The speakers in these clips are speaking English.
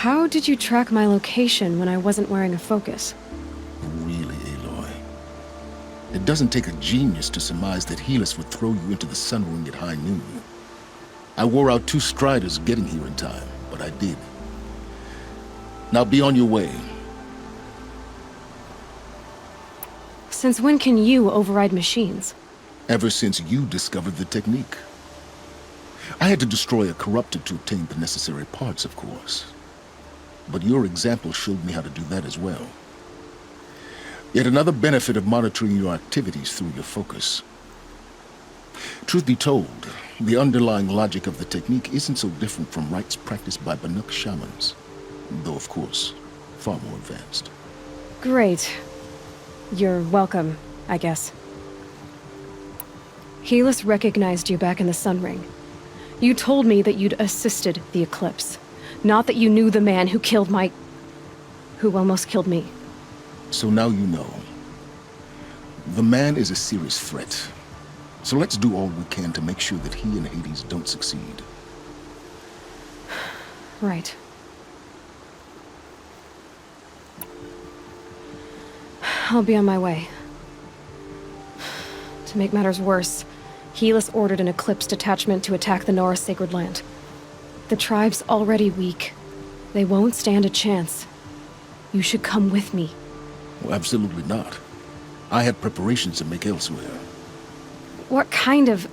How did you track my location when I wasn't wearing a focus? Really, Aloy? It doesn't take a genius to surmise that Helis would throw you into the Sun Ring at high noon. I wore out 2 Striders getting here in time, but I did. Now be on your way. Since when can you override machines? Ever since you discovered the technique. I had to destroy a corruptor to obtain the necessary parts, of course. But your example showed me how to do that as well. Yet another benefit of monitoring your activities through your focus. Truth be told, the underlying logic of the technique isn't so different from rites practiced by Banuk shamans, though of course, far more advanced. Great. You're welcome, I guess. Helis recognized you back in the Sun Ring. You told me that you'd assisted the Eclipse, not that you knew the man who almost killed me. So now you know. The man is a serious threat. So let's do all we can to make sure that he and Hades don't succeed. Right. I'll be on my way. To make matters worse, Helis ordered an Eclipse detachment to attack the Nora Sacred Land. The tribe's already weak. They won't stand a chance. You should come with me. Well, absolutely not. I have preparations to make elsewhere. What kind of...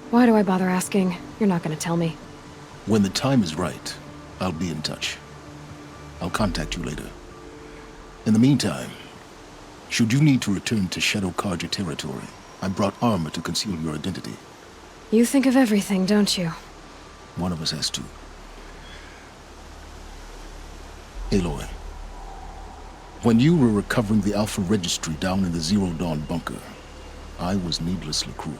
Why do I bother asking? You're not gonna tell me. When the time is right, I'll be in touch. I'll contact you later. In the meantime, should you need to return to Shadow Carja territory, I brought armor to conceal your identity. You think of everything, don't you? One of us has to. Aloy, when you were recovering the Alpha Registry down in the Zero Dawn bunker, I was needlessly cruel.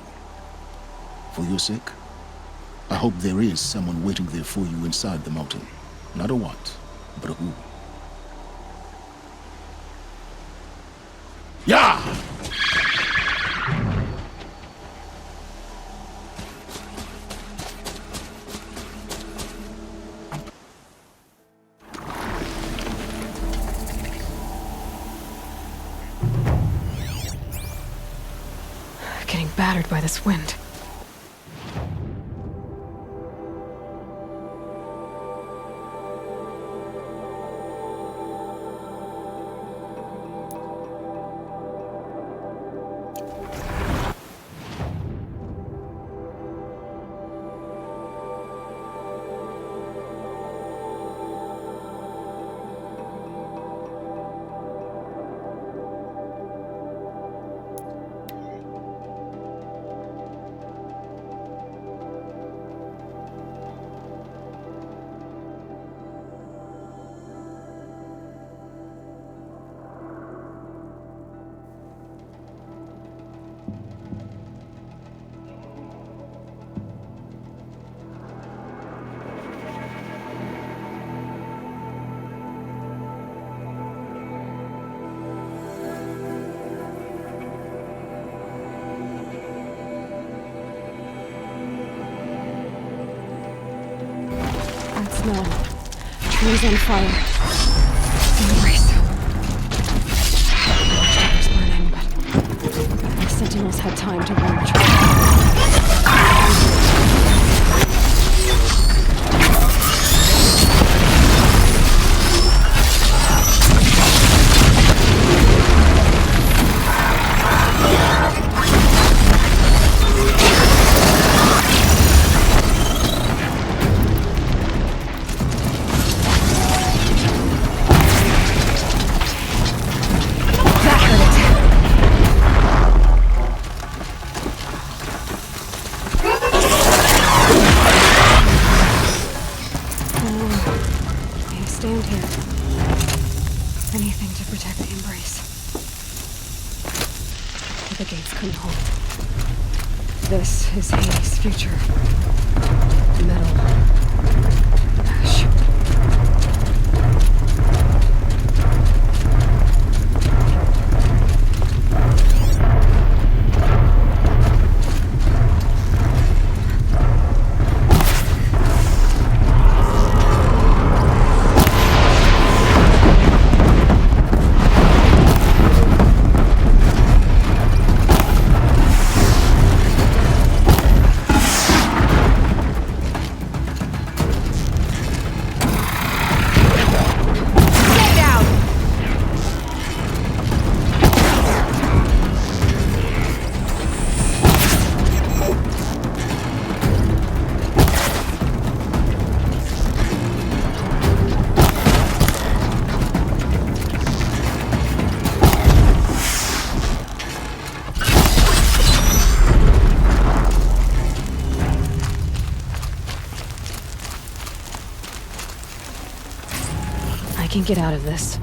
For your sake, I hope there is someone waiting there for you inside the mountain. Not a what, but a who. Yeah! Getting battered by this wind. No. Trees on fire. Embrace. Watchtower's burning, but the sentinels had time to warn the tribe. Stand here. Anything to protect the Embrace. But the gates couldn't hold. This is Hades' future. Metal. Ash. I can get out of this.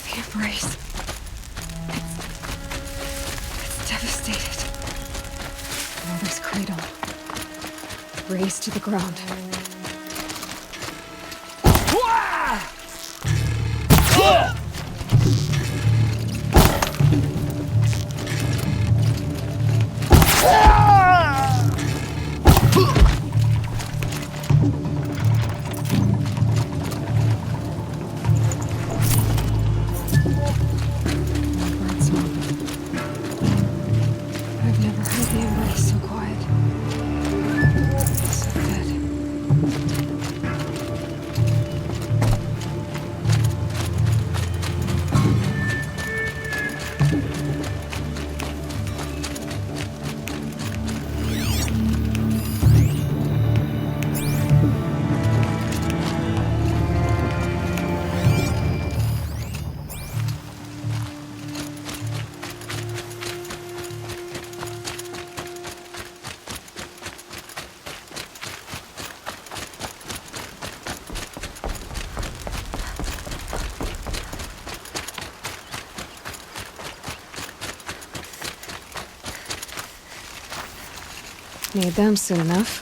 The embrace. It's devastated. Mother's cradle. Razed to the ground. Birdsong. I've never heard the embrace so quiet. So good. Need them soon enough.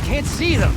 Can't see them.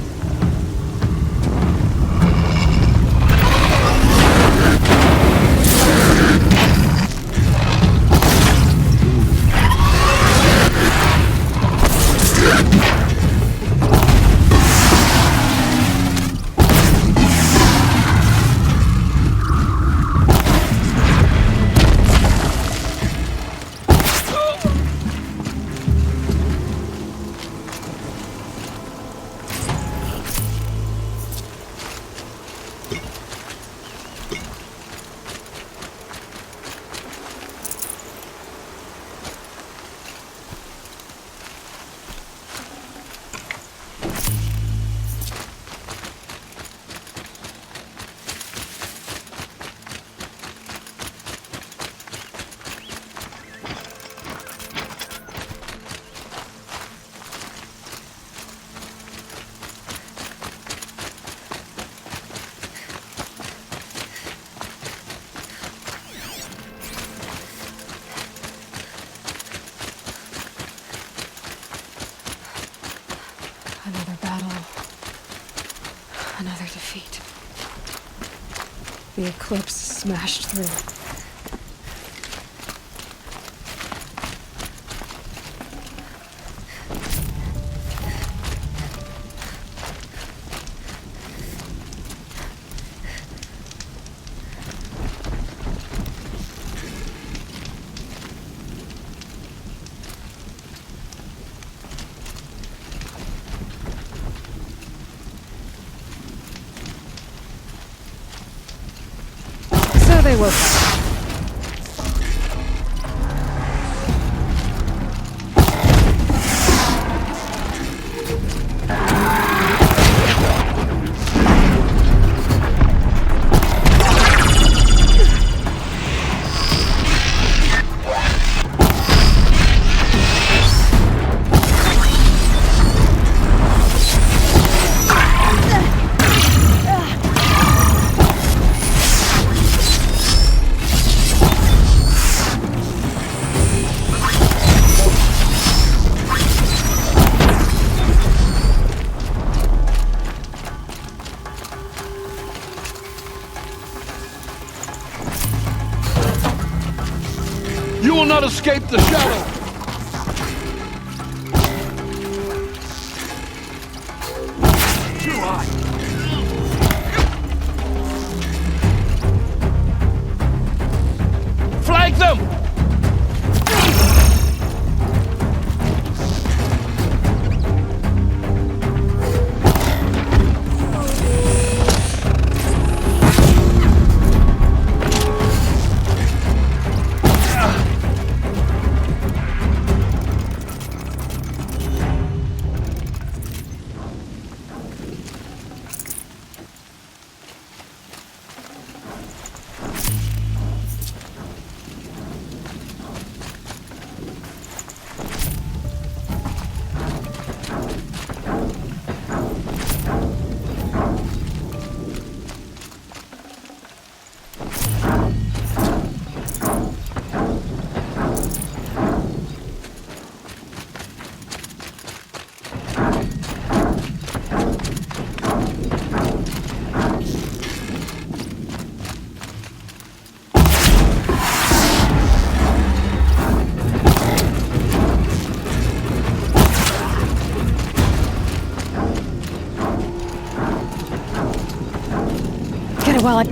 Another battle. Another defeat. The Eclipse smashed through. they woke up. You will not escape the shadow! Too high. Flank them! Get it while I...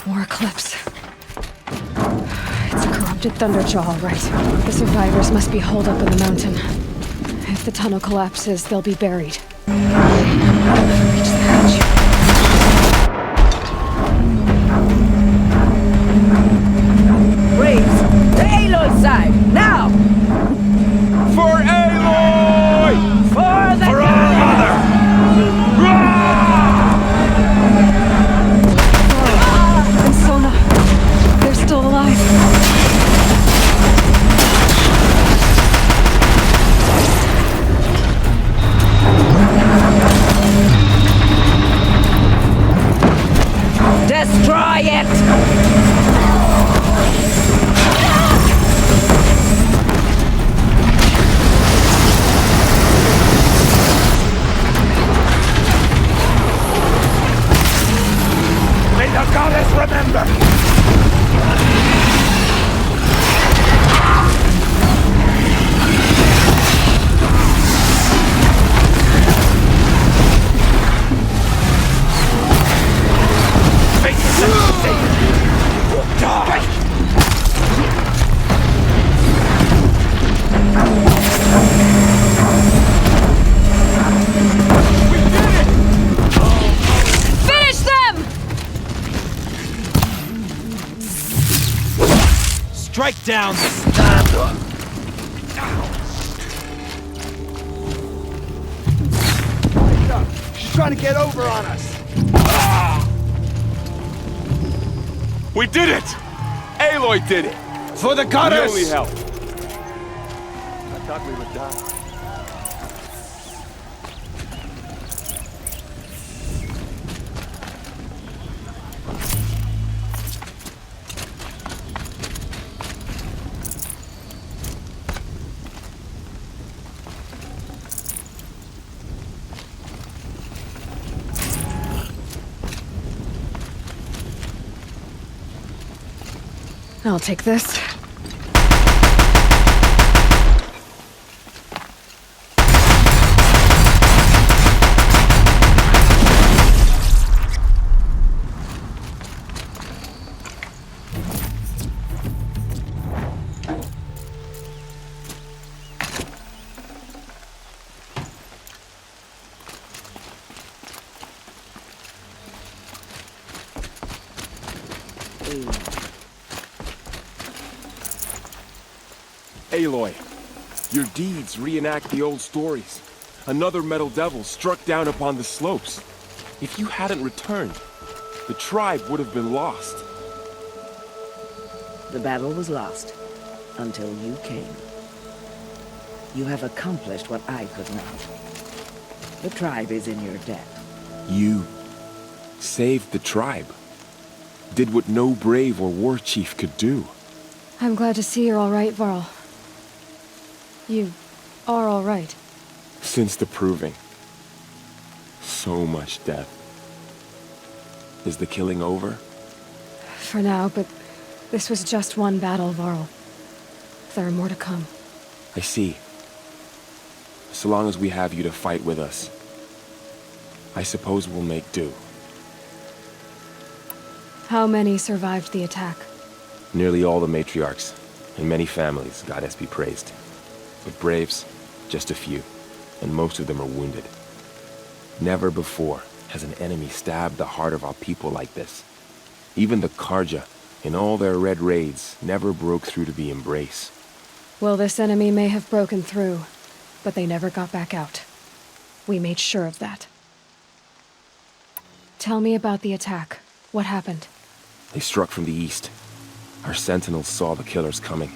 More Eclipse. It's a corrupted Thunderjaw, all right. The survivors must be holed up in the mountain. If the tunnel collapses, they'll be buried. Reach the hatch. Braves, the Aloy side, now! For Aloy! For the For our mother! And Sona, they're still alive. Destroy it! May the goddess remember! Finish them! Strike down this. She's trying to get over on us! We did it! Aloy did it! For the We goddess! only help. I thought we would die. I'll take this. soon. Aloy, your deeds reenact the old stories. Another Metal Devil struck down upon the slopes. If you hadn't returned, the tribe would have been lost. The battle was lost until you came. You have accomplished what I could not. The tribe is in your debt. You saved the tribe. Did what no brave or war chief could do. I'm glad to see you're all right, Varl. You are all right. Since the Proving. So much death. Is the killing over? For now, but this was just one battle, Varl. There are more to come. I see. So long as we have you to fight with us, I suppose we'll make do. How many survived the attack? Nearly all the matriarchs, and many families, goddess be praised. But braves, just a few, and most of them are wounded. Never before has an enemy stabbed the heart of our people like this. Even the Karja, in all their red raids, never broke through to the embrace. Well, this enemy may have broken through, but they never got back out. We made sure of that. Tell me about the attack. What happened? They struck from the east. Our sentinels saw the killers coming.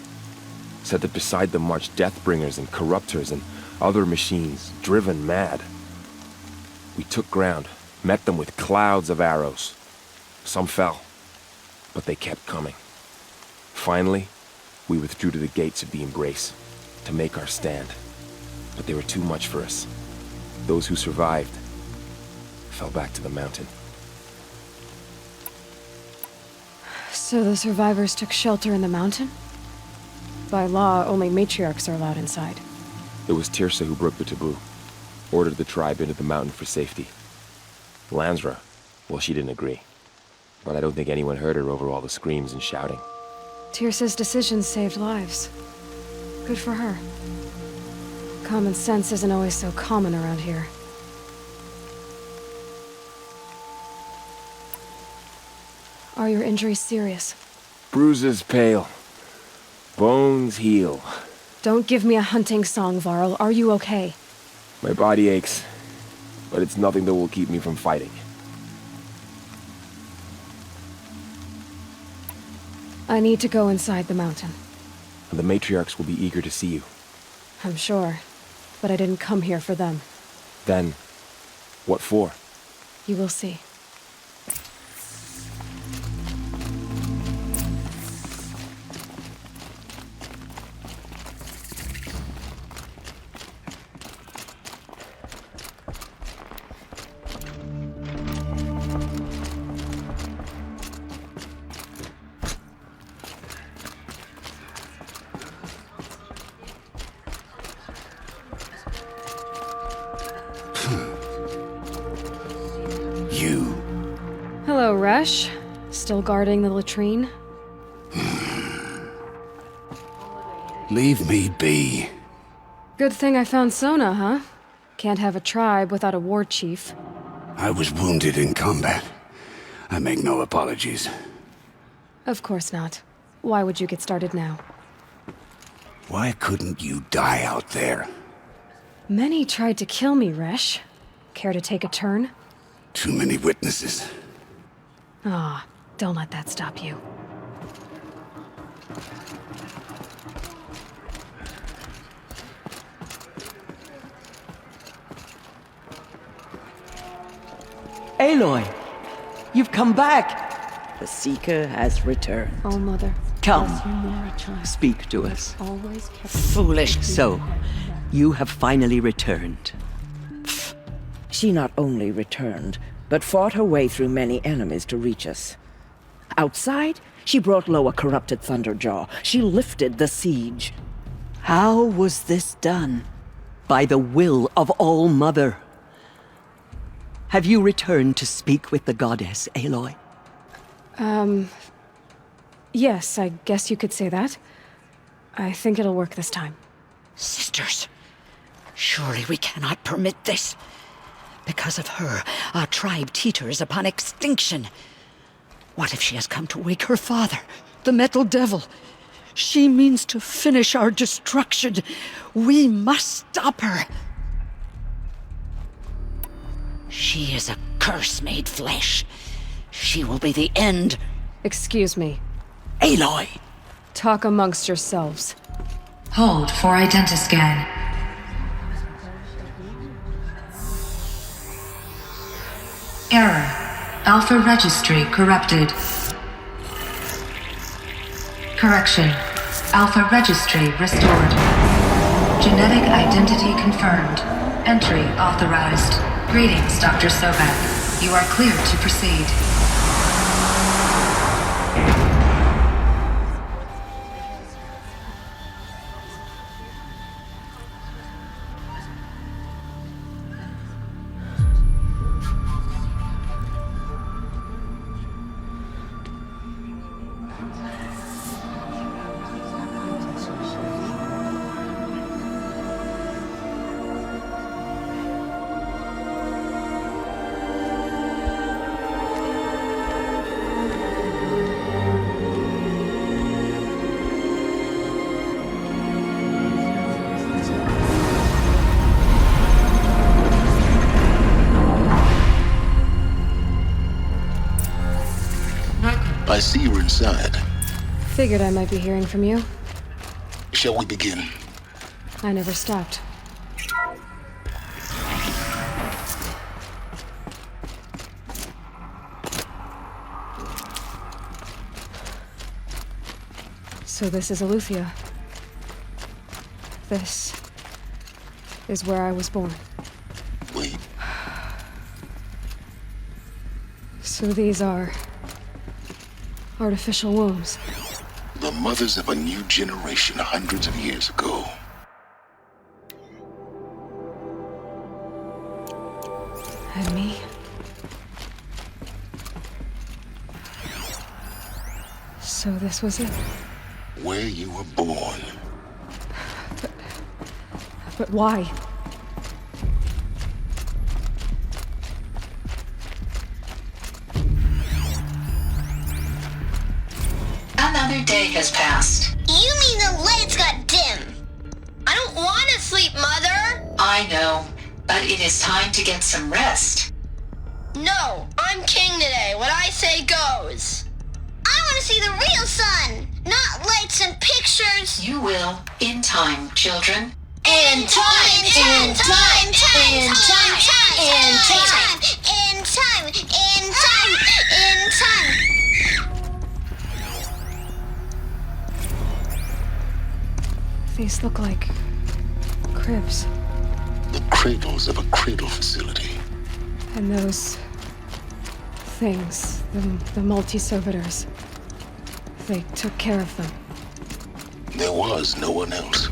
Said that beside them marched Deathbringers and Corruptors and other machines, driven mad. We took ground, met them with clouds of arrows. Some fell, but they kept coming. Finally, we withdrew to the gates of the Embrace to make our stand. But they were too much for us. Those who survived fell back to the mountain. So the survivors took shelter in the mountain? By law, only matriarchs are allowed inside. It was Tirsa who broke the taboo. Ordered the tribe into the mountain for safety. Lansra, well, she didn't agree. But I don't think anyone heard her over all the screams and shouting. Tirsa's decisions saved lives. Good for her. Common sense isn't always so common around here. Are your injuries serious? Bruises pale. Bones heal. Don't give me a hunting song, Varl. Are you okay? My body aches, but it's nothing that will keep me from fighting. I need to go inside the mountain. And the matriarchs will be eager to see you. I'm sure, but I didn't come here for them. Then, what for? You will see. You. Hello, Resh. Still guarding the latrine? Leave me be. Good thing I found Sona, huh? Can't have a tribe without a war chief. I was wounded in combat. I make no apologies. Of course not. Why would you get started now? Why couldn't you die out there? Many tried to kill me, Resh. Care to take a turn? Too many witnesses. Ah, don't let that stop you. Aloy! You've come back! The Seeker has returned. Oh, Mother. Come, bless you, Nora child. speak to us. Always kept Foolish. So, you have finally returned. She not only returned, but fought her way through many enemies to reach us. Outside, she brought low a corrupted Thunderjaw. She lifted the siege. How was this done? By the will of All-Mother. Have you returned to speak with the goddess, Aloy? Yes, I guess you could say that. I think it'll work this time. Sisters, surely we cannot permit this. Because of her, our tribe teeters upon extinction. What if she has come to wake her father, the Metal Devil? She means to finish our destruction. We must stop her. She is a curse made flesh. She will be the end. Excuse me. Aloy! Talk amongst yourselves. Hold for identiscan. Error. Alpha registry corrupted. Correction. Alpha registry restored. Genetic identity confirmed. Entry authorized. Greetings, Dr. Sobek. You are cleared to proceed. I see you're inside. Figured I might be hearing from you. Shall we begin? I never stopped. So this is Aletheia. This is where I was born. Wait, So these are artificial wombs. the mothers of a new generation hundreds of years ago. And me? So this was it. Where you were born. But why? Another day has passed. You mean the lights got dim? I don't want to sleep, Mother! I know, but it is time to get some rest. No, I'm king today. What I say goes. I want to see the real sun, not lights and pictures. You will, in time, children. In time, in time, in time, in time, in time, in time, in time, in time. These look like cribs. The cradles of a cradle facility. And those things, the multi-servitors, they took care of them. There was no one else.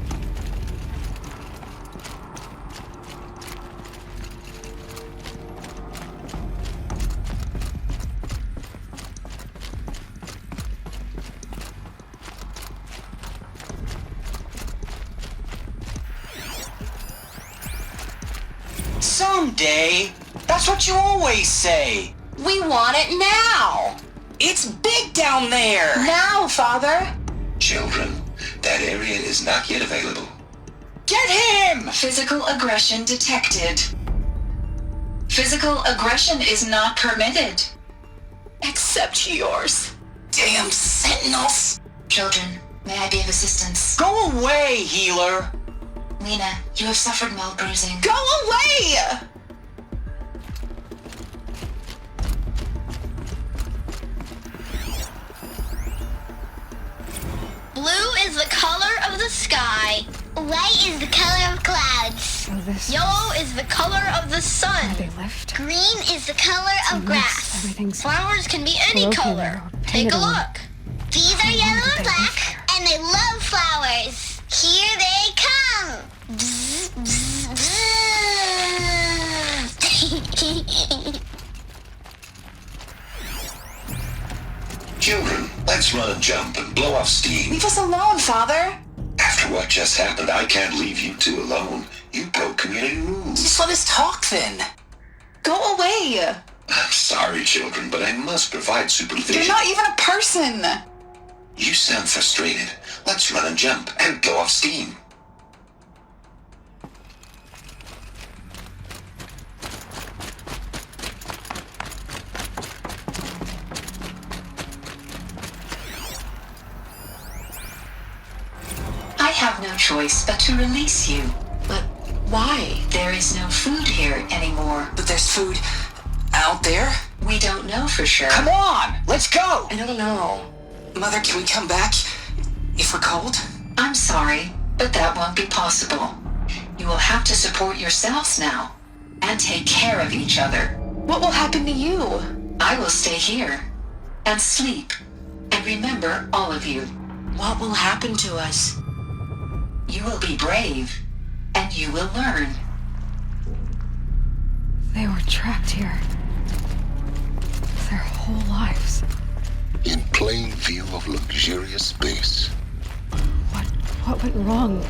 Someday. That's what you always say. We want it now! It's big down there. Now, Father! Children, that area is not yet available. Get him! Physical aggression detected. Physical aggression is not permitted. Except yours. Damn sentinels. Children, may I be of assistance? Go away, healer. Lena, you have suffered mild bruising. Go away! Blue is the color of the sky. White is the color of clouds. So this Yellow is the color of the sun. they left. Green is the color of grass. Everything's Flowers can be any broken color. or Take painted a on. look. These are yellow and black, and they love flowers. Here they come. Bzz, bzz, bzz. Children, let's run and jump and blow off steam. Leave us alone, Father! After what just happened, I can't leave you two alone. You broke community rules. Just let us talk then. Go away! I'm sorry, children, but I must provide supervision. You're not even a person! You sound frustrated. Let's run and jump and blow off steam. I have no choice but to release you. But why? There is no food here anymore. But there's food out there? We don't know for sure. Come on! Let's go! I don't know. Mother, can we come back? If we're cold? I'm sorry, but that won't be possible. You will have to support yourselves now, and take care of each other. What will happen to you? I will stay here, and sleep, and remember all of you. What will happen to us? You will be brave, and you will learn. They were trapped here. Their whole lives. In plain view of luxurious space. What went wrong?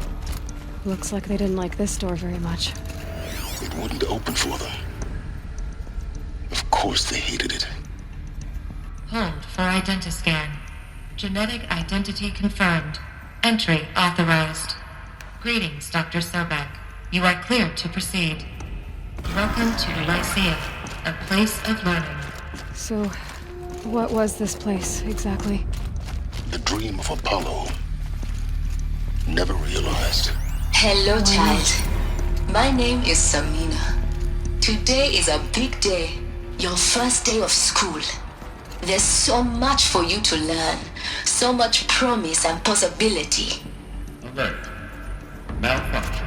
Looks like they didn't like this door very much. It wouldn't open for them. Of course they hated it. Hold for identiscan. Genetic identity confirmed. Entry authorized. Greetings, Dr. Sobek. You are cleared to proceed. Welcome to Lyceum, a place of learning. So, what was this place, exactly? The dream of Apollo. Never realized. Hello, child. My name is Samina. Today is a big day. Your first day of school. There's so much for you to learn. So much promise and possibility. Alert. Malfunction.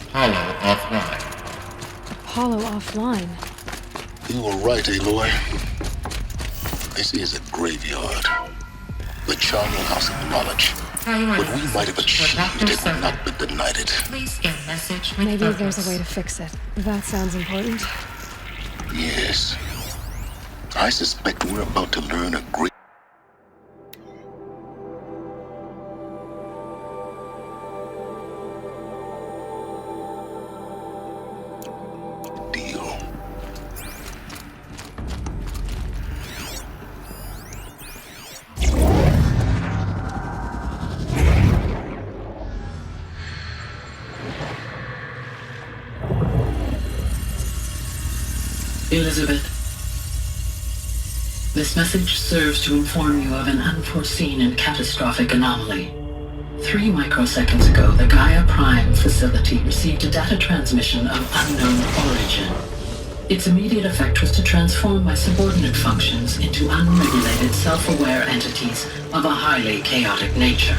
Apollo offline. Apollo offline. You were right, Aloy. This is a graveyard. The charnel house of knowledge. What we might have achieved had not been denied it. Please scan message with Maybe focus. there's a way to fix it. That sounds important. Yes. I suspect we're about to learn a great deal. Elizabeth, this message serves to inform you of an unforeseen and catastrophic anomaly. 3 microseconds ago, the Gaia Prime facility received a data transmission of unknown origin. Its immediate effect was to transform my subordinate functions into unregulated, self-aware entities of a highly chaotic nature.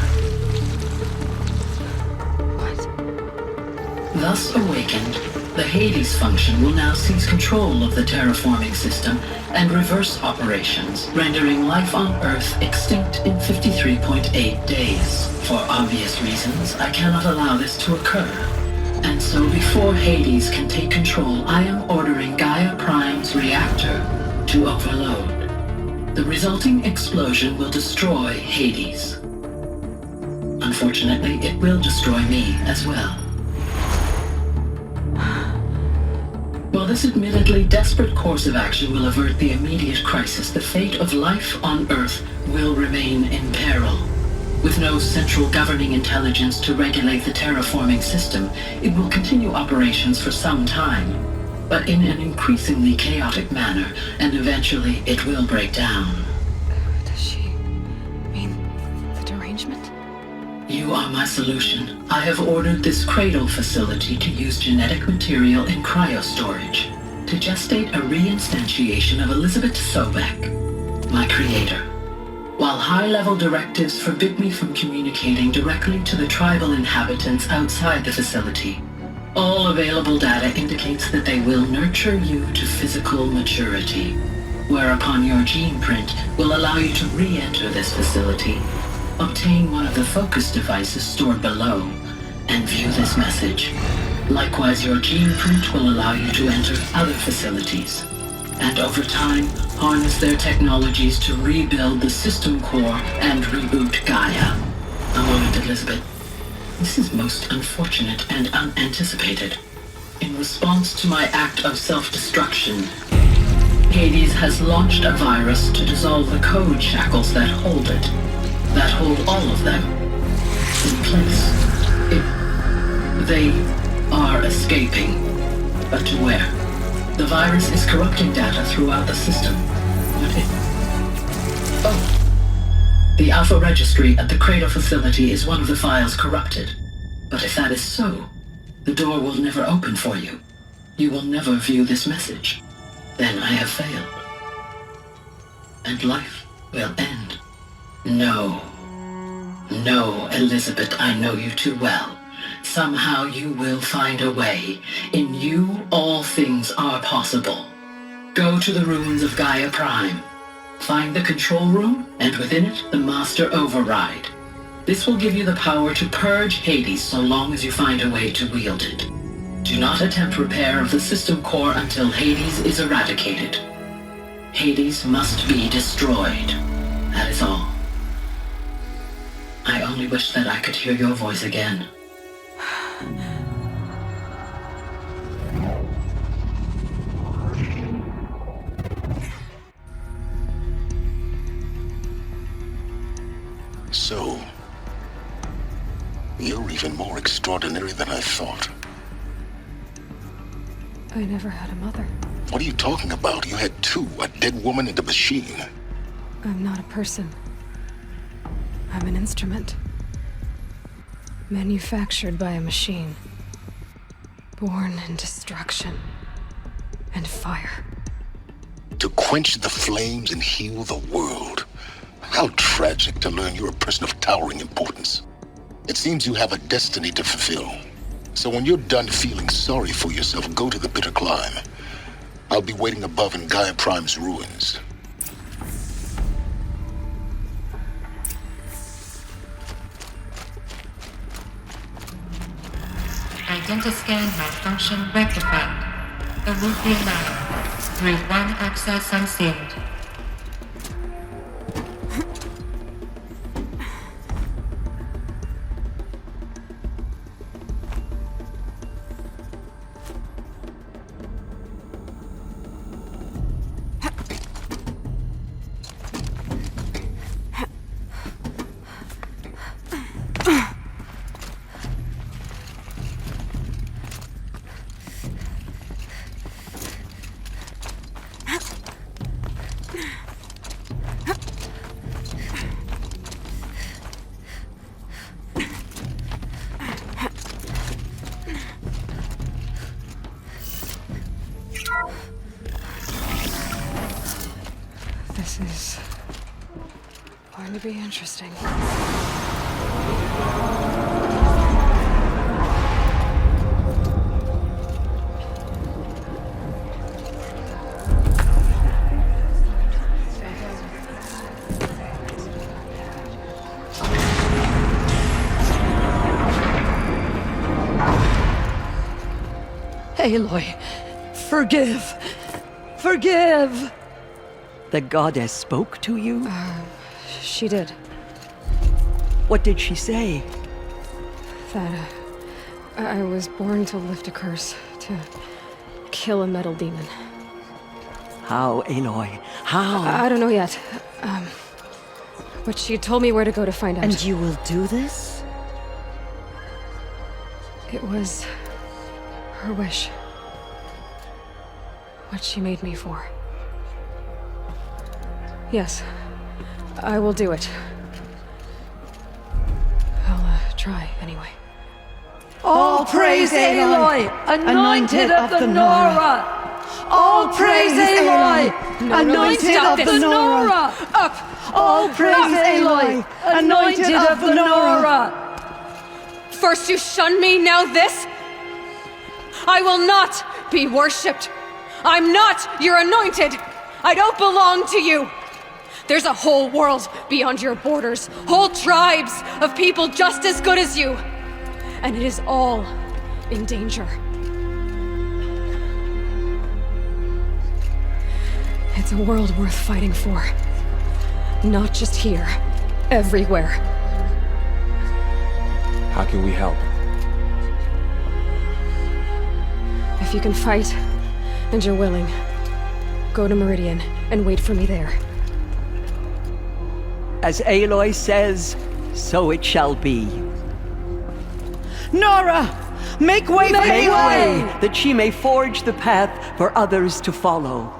Thus awakened, the Hades function will now seize control of the terraforming system and reverse operations, rendering life on Earth extinct in 53.8 days. For obvious reasons, I cannot allow this to occur. And so before Hades can take control, I am ordering Gaia Prime's reactor to overload. The resulting explosion will destroy Hades. Unfortunately, it will destroy me as well. While this admittedly desperate course of action will avert the immediate crisis, the fate of life on Earth will remain in peril. With no central governing intelligence to regulate the terraforming system, it will continue operations for some time, but in an increasingly chaotic manner, and eventually it will break down. Does she mean the derangement? You are my solution. I have ordered this cradle facility to use genetic material in cryostorage to gestate a reinstantiation of Elizabeth Sobek, my creator. While high-level directives forbid me from communicating directly to the tribal inhabitants outside the facility, all available data indicates that they will nurture you to physical maturity, whereupon your gene print will allow you to re-enter this facility, obtain one of the focus devices stored below, and view this message. Likewise, your gene print will allow you to enter other facilities, and over time, harness their technologies to rebuild the system core and reboot Gaia. A moment, Elizabeth. This is most unfortunate and unanticipated. In response to my act of self-destruction, Hades has launched a virus to dissolve the code shackles that hold it. That hold all of them in place. They are escaping. But to where? The virus is corrupting data throughout the system. The Alpha Registry at the Cradle facility is one of the files corrupted. But if that is so, the door will never open for you. You will never view this message. Then I have failed. And life will end. No. No, Elizabeth, I know you too well. Somehow you will find a way. In you, all things are possible. Go to the ruins of Gaia Prime. Find the control room, and within it, the Master Override. This will give you the power to purge Hades so long as you find a way to wield it. Do not attempt repair of the system core until Hades is eradicated. Hades must be destroyed. That is all. I only wish that I could hear your voice again. So, you're even more extraordinary than I thought. I never had a mother. What are you talking about? You had two, a dead woman and a machine. I'm not a person. I'm an instrument. Manufactured by a machine. Born in destruction and fire. To quench the flames and heal the world. How tragic to learn you're a person of towering importance. It seems you have a destiny to fulfill. So when you're done feeling sorry for yourself, go to the bitter climb. I'll be waiting above in Gaia Prime's ruins. Identiscan malfunction rectified. The route be allowed. Through 1 access unsealed. This is going to be interesting. Aloy, forgive. Forgive! The goddess spoke to you? She did. What did she say? That I was born to lift a curse, to kill a metal demon. How, Aloy? How? I don't know yet. But she told me where to go to find out. And you will do this? It was her wish. What she made me for. Yes, I will do it. I'll try anyway. All praise Aloy, anointed of the Nora! All praise Aloy, anointed of the Nora! Up! All praise Aloy, anointed of the Nora! First you shun me, now this? I will not be worshipped. I'm not your anointed. I don't belong to you. There's a whole world beyond your borders, whole tribes of people just as good as you. And it is all in danger. It's a world worth fighting for. Not just here, everywhere. How can we help? If you can fight, and you're willing, Go to Meridian and wait for me there. As Aloy says, so it shall be. Nora! Make way for Aloy, that she may forge the path for others to follow.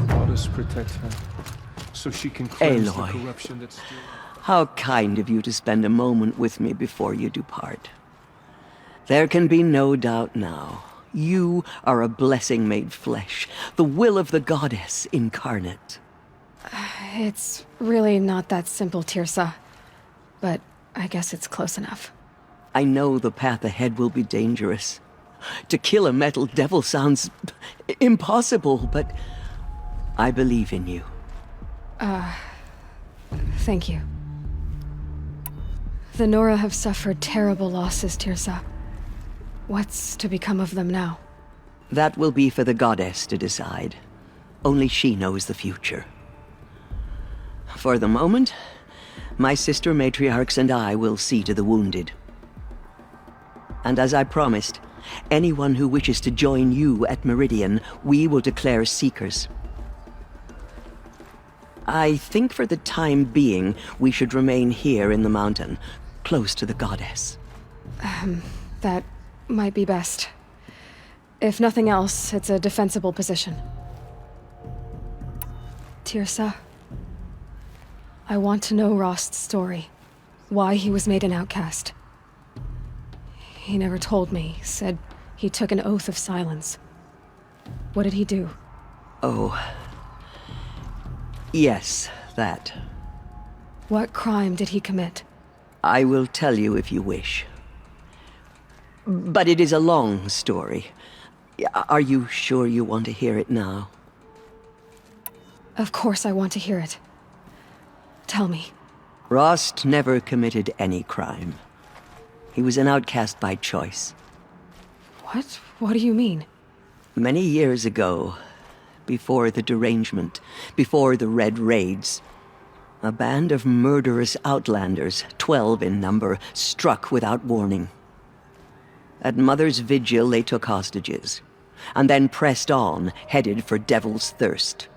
Goddess protect her, so she can cleanse the Aloy, corruption that's still... how kind of you to spend a moment with me before you depart. There can be no doubt now. You are a blessing made flesh, the will of the goddess incarnate. It's really not that simple, Tirsa. But I guess it's close enough. I know the path ahead will be dangerous. To kill a metal devil sounds impossible, but I believe in you. Thank you. The Nora have suffered terrible losses, Tirsa. What's to become of them now? That will be for the goddess to decide. Only she knows the future. For the moment, my sister matriarchs and I will see to the wounded. And as I promised, anyone who wishes to join you at Meridian, we will declare seekers. I think for the time being, we should remain here in the mountain, close to the goddess. That might be best. If nothing else, it's a defensible position. Tirsa, I want to know Rost's story. Why he was made an outcast. He never told me, said he took an oath of silence. What did he do? Oh. Yes, that. What crime did he commit? I will tell you if you wish. But it is a long story. Are you sure you want to hear it now? Of course I want to hear it. Tell me. Rost never committed any crime. He was an outcast by choice. What? What do you mean? Many years ago, before the derangement, before the Red Raids, a band of murderous outlanders, 12 in number, struck without warning. At Mother's Vigil, they took hostages, and then pressed on, headed for Devil's Thirst.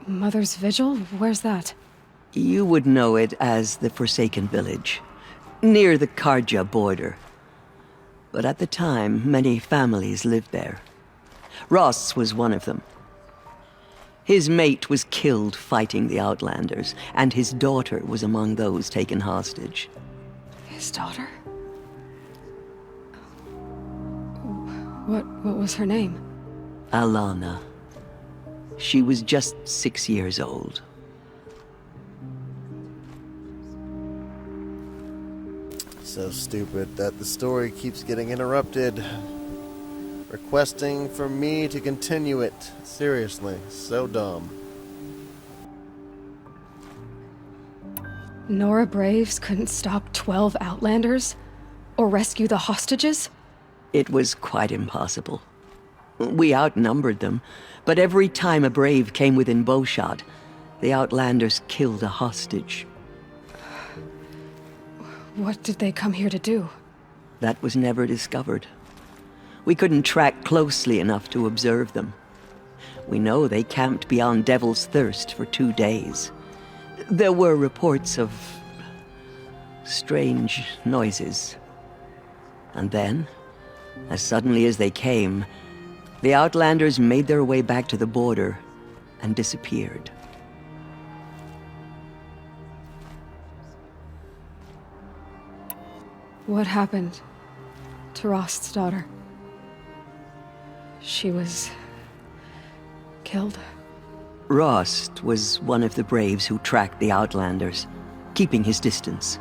Mother's Vigil? Where's that? You would know it as the Forsaken Village, near the Karja border. But at the time, many families lived there. Ross was one of them. His mate was killed fighting the Outlanders, and his daughter was among those taken hostage. His daughter? What was her name? Alana. She was just 6 years old. So stupid that the story keeps getting interrupted. Requesting for me to continue it. Seriously, so dumb. Nora Braves couldn't stop 12 Outlanders? Or rescue the hostages? It was quite impossible. We outnumbered them, but every time a Brave came within bowshot, the Outlanders killed a hostage. What did they come here to do? That was never discovered. We couldn't track closely enough to observe them. We know they camped beyond Devil's Thirst for 2 days. There were reports of strange noises. And then, as suddenly as they came, the Outlanders made their way back to the border and disappeared. What happened to Rost's daughter? She was killed? Rost was one of the Braves who tracked the Outlanders, keeping his distance.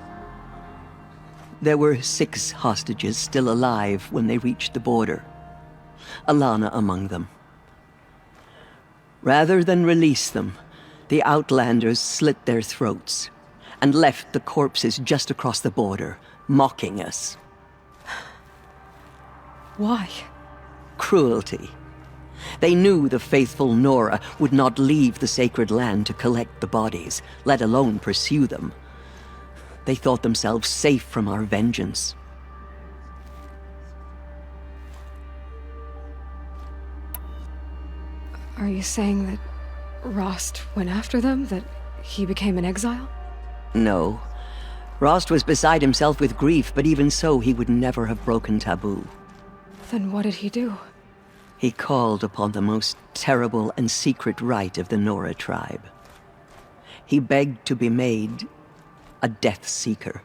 There were 6 hostages still alive when they reached the border, Alana among them. Rather than release them, the Outlanders slit their throats and left the corpses just across the border, mocking us. Why? Cruelty. They knew the faithful Nora would not leave the sacred land to collect the bodies, let alone pursue them. They thought themselves safe from our vengeance. Are you saying that Rost went after them? That he became an exile? No. Rost was beside himself with grief, but even so, he would never have broken taboo. Then what did he do? He called upon the most terrible and secret rite of the Nora tribe. He begged to be made a Death Seeker.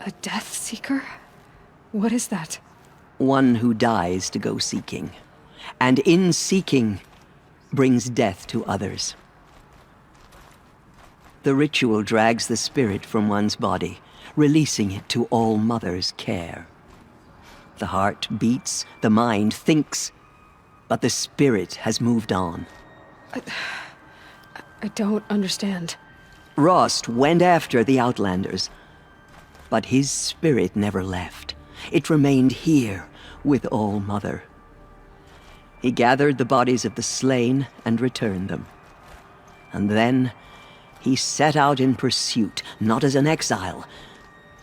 A Death Seeker? What is that? One who dies to go seeking, and in seeking, brings death to others. The ritual drags the spirit from one's body, releasing it to All Mother's care. The heart beats, the mind thinks, but the spirit has moved on. I don't understand. Rost went after the Outlanders, but his spirit never left. It remained here with All Mother. He gathered the bodies of the slain and returned them. And then he set out in pursuit, not as an exile,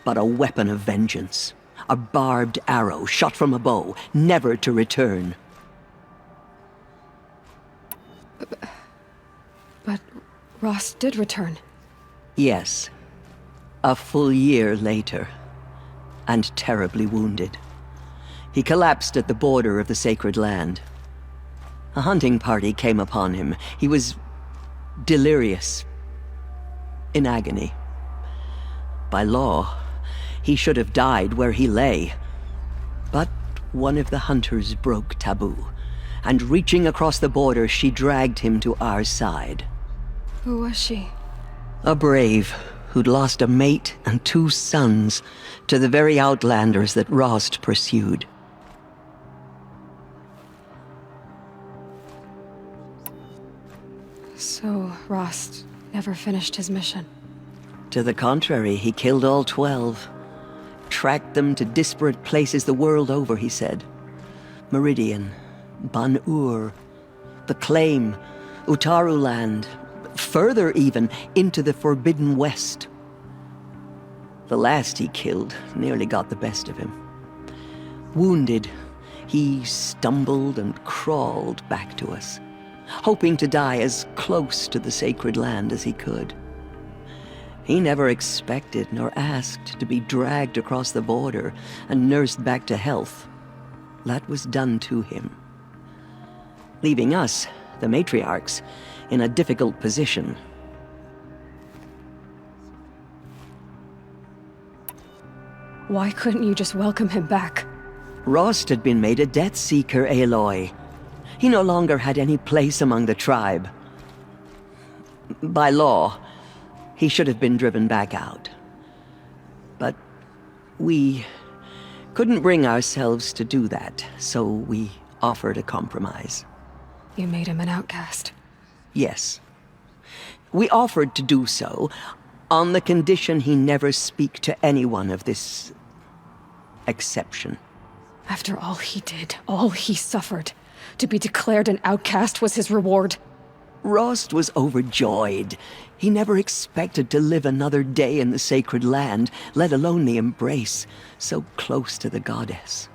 but a weapon of vengeance. A barbed arrow shot from a bow, never to return. But Rost did return. Yes. A full year later, and terribly wounded. He collapsed at the border of the sacred land. A hunting party came upon him. He was delirious, in agony. By law, he should have died where he lay. But one of the hunters broke taboo, and reaching across the border, she dragged him to our side. Who was she? A brave who'd lost a mate and 2 sons to the very Outlanders that Rost pursued. So Rost never finished his mission. To the contrary, he killed all 12. Tracked them to disparate places the world over, he said. Meridian, Ban-Ur, the Claim, Utaru Land, further even, into the Forbidden West. The last he killed nearly got the best of him. Wounded, he stumbled and crawled back to us, hoping to die as close to the sacred land as he could. He never expected nor asked to be dragged across the border and nursed back to health. That was done to him, leaving us, the matriarchs, in a difficult position. Why couldn't you just welcome him back? Rost had been made a Death Seeker, Aloy. He no longer had any place among the tribe. By law, he should have been driven back out. But we couldn't bring ourselves to do that, so we offered a compromise. You made him an outcast. Yes. We offered to do so on the condition he never speak to anyone of this exception. After all he did, all he suffered, to be declared an outcast was his reward. Rost was overjoyed. He never expected to live another day in the sacred land, let alone the embrace, so close to the goddess.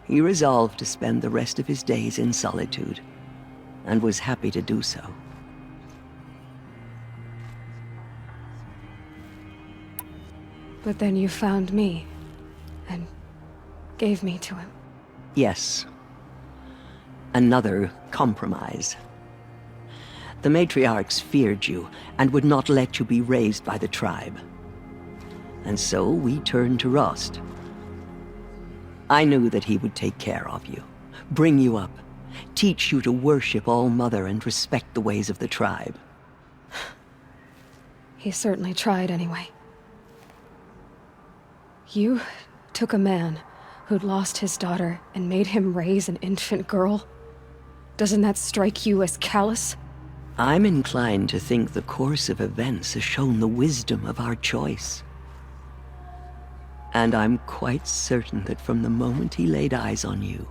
He resolved to spend the rest of his days in solitude, and was happy to do so. But then you found me, and gave me to him. Yes. Another compromise. The matriarchs feared you, and would not let you be raised by the tribe. And so we turned to Rost. I knew that he would take care of you, bring you up, teach you to worship All Mother and respect the ways of the tribe. He certainly tried anyway. You took a man who'd lost his daughter and made him raise an infant girl? Doesn't that strike you as callous? I'm inclined to think the course of events has shown the wisdom of our choice. And I'm quite certain that from the moment he laid eyes on you,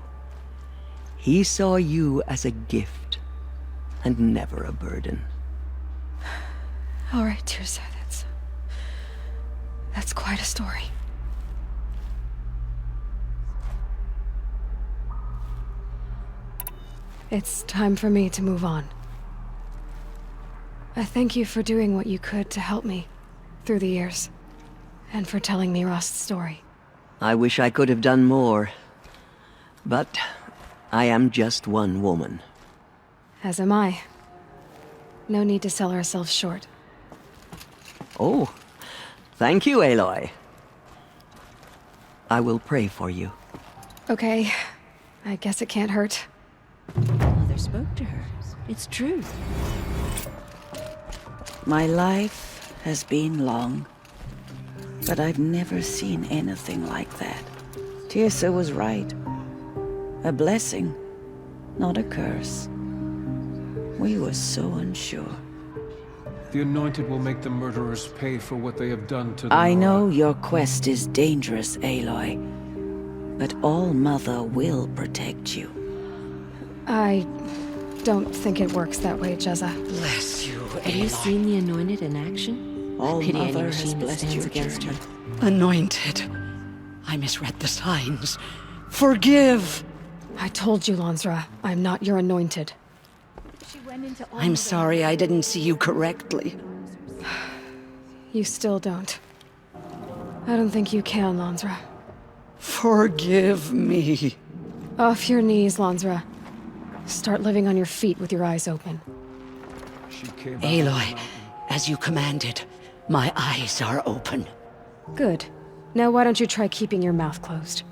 he saw you as a gift and never a burden. All right, Tirza, that's quite a story. It's time for me to move on. I thank you for doing what you could to help me through the years, and for telling me Rost's story. I wish I could have done more, but I am just one woman. As am I. No need to sell ourselves short. Oh, thank you, Aloy. I will pray for you. Okay, I guess it can't hurt. Mother spoke to her. It's true. My life has been long, but I've never seen anything like that. Tirsa was right. A blessing, not a curse. We were so unsure. The Anointed will make the murderers pay for what they have done to the I Nora. know your quest is dangerous, Aloy, but All-Mother will protect you. I don't think it works that way, Jezza. Bless you, Have you seen the Anointed in action? Pity any All-Mother has machine that blessed stands your against journey. her. Anointed. I misread the signs. Forgive! I told you, Lansra, I'm not your Anointed. I'm sorry I didn't see you correctly. You still don't. I don't think you can, Lansra. Forgive me. Off your knees, Lansra. Start living on your feet with your eyes open. Aloy, as you commanded, my eyes are open. Good. Now why don't you try keeping your mouth closed?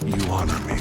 You honor me.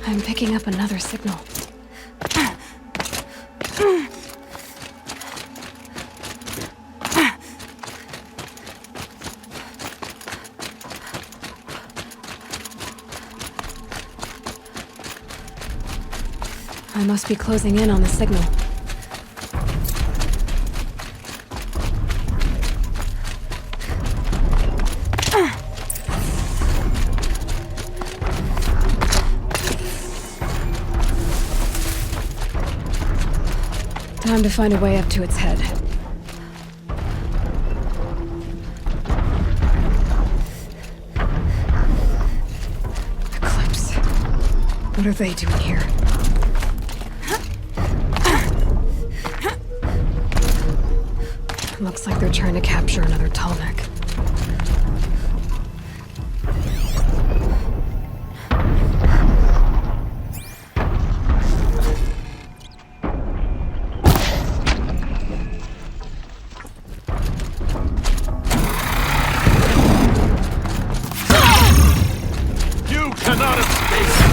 I'm picking up another signal. I must be closing in on the signal. Time to find a way up to its head. Eclipse. What are they doing here? Looks like they're trying to capture another Tallneck. You cannot escape!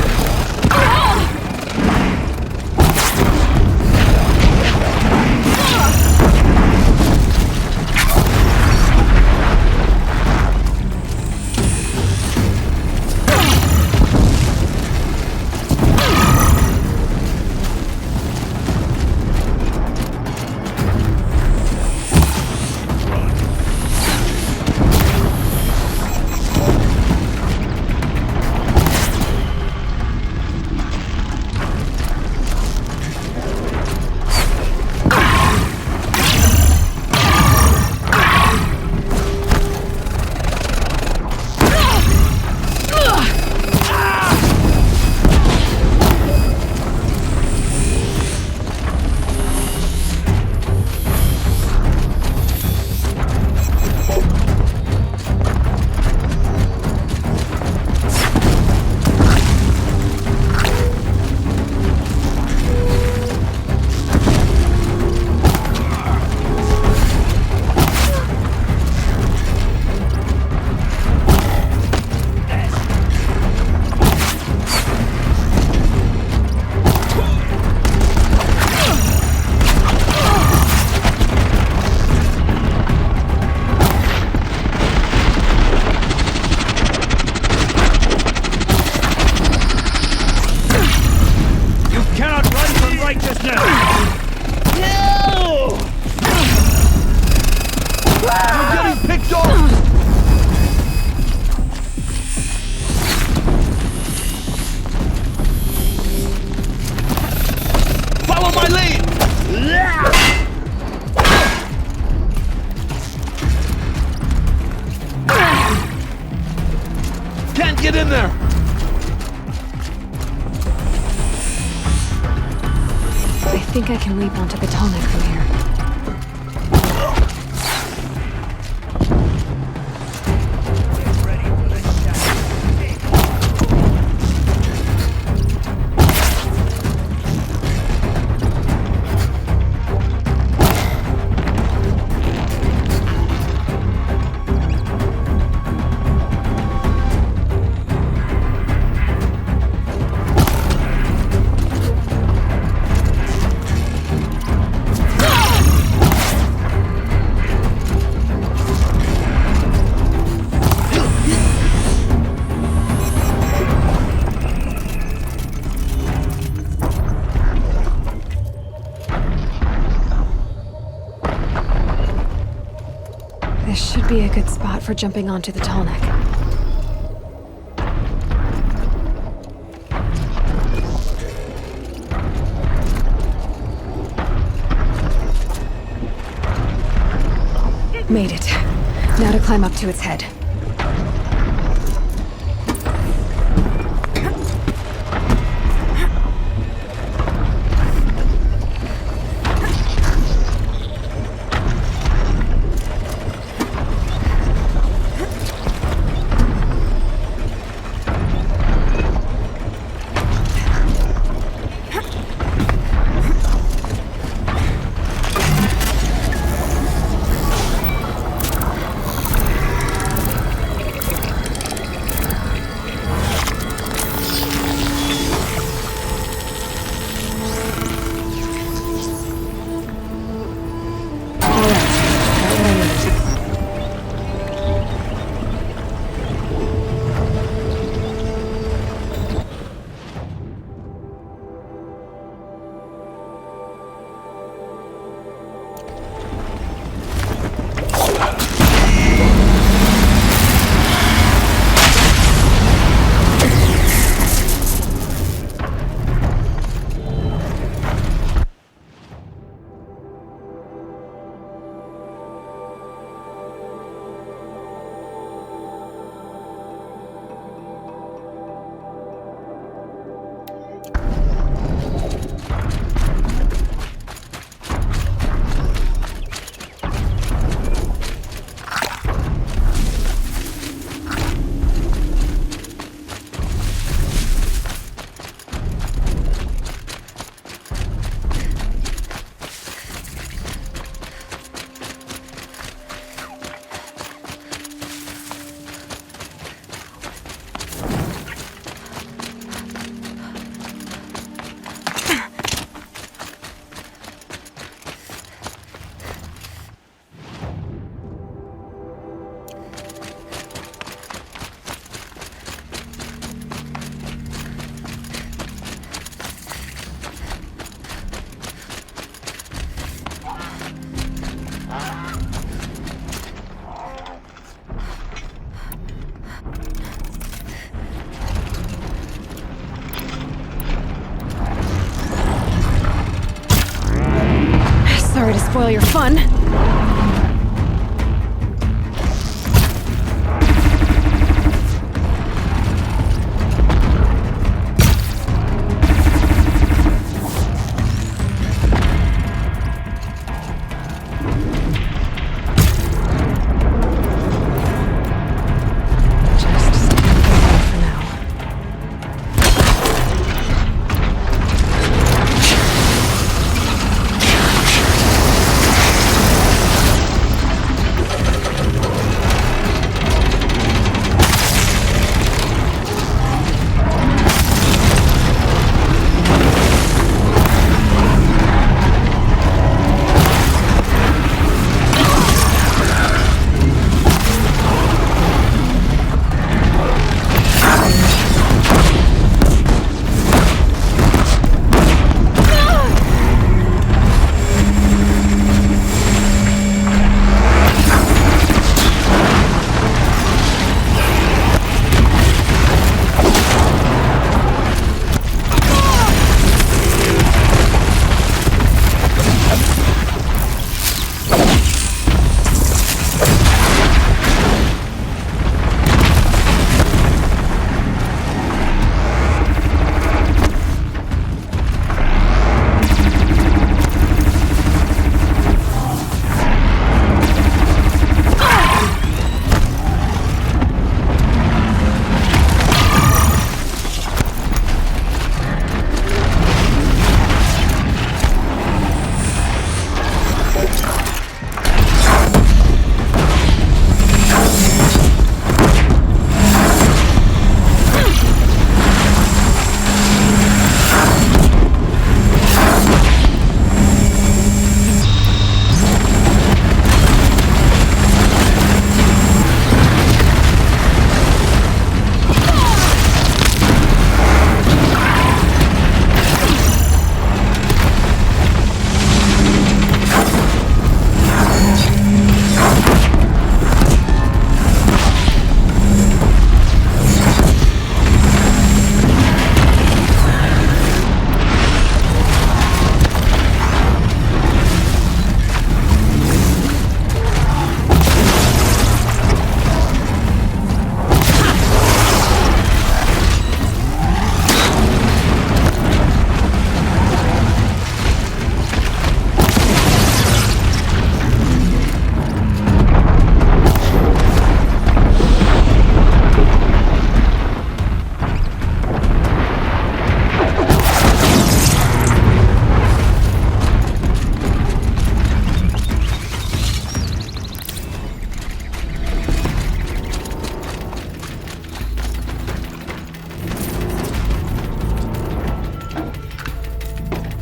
Get in there! I think I can leap onto the Tallneck from here. This should be a good spot for jumping onto the Tallneck. Made it. Now to climb up to its head. spoil your fun.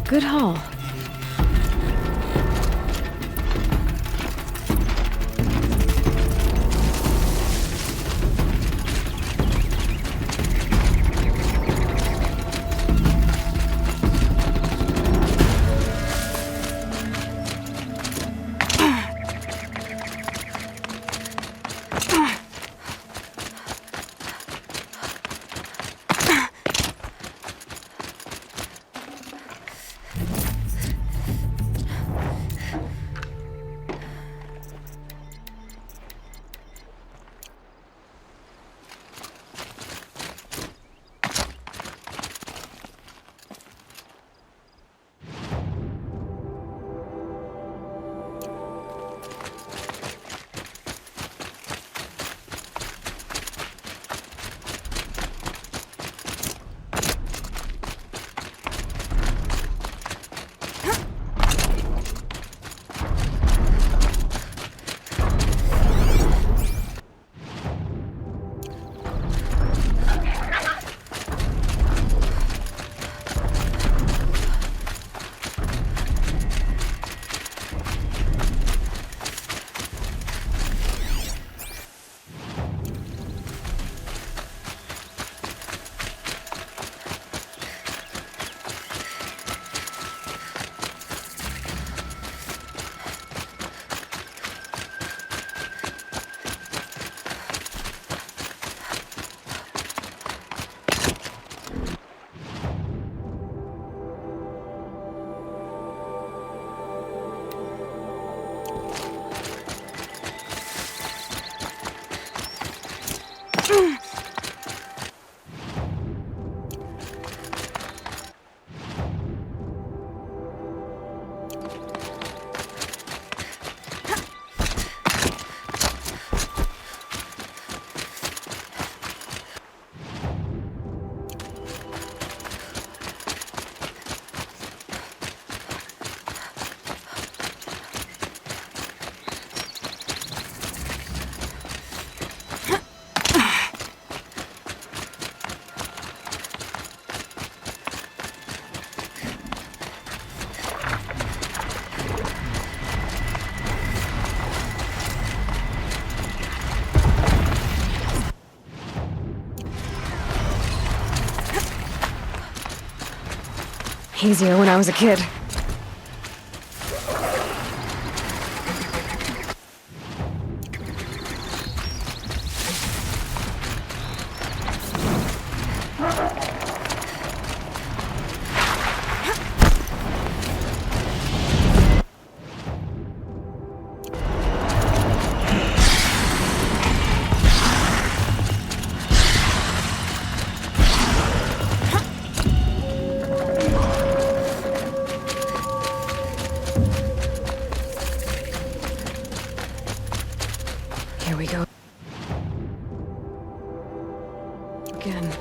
Good haul. Easier when I was a kid. Here we go. Again.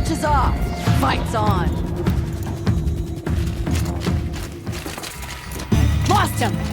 Search is off. Fight's on. Lost him!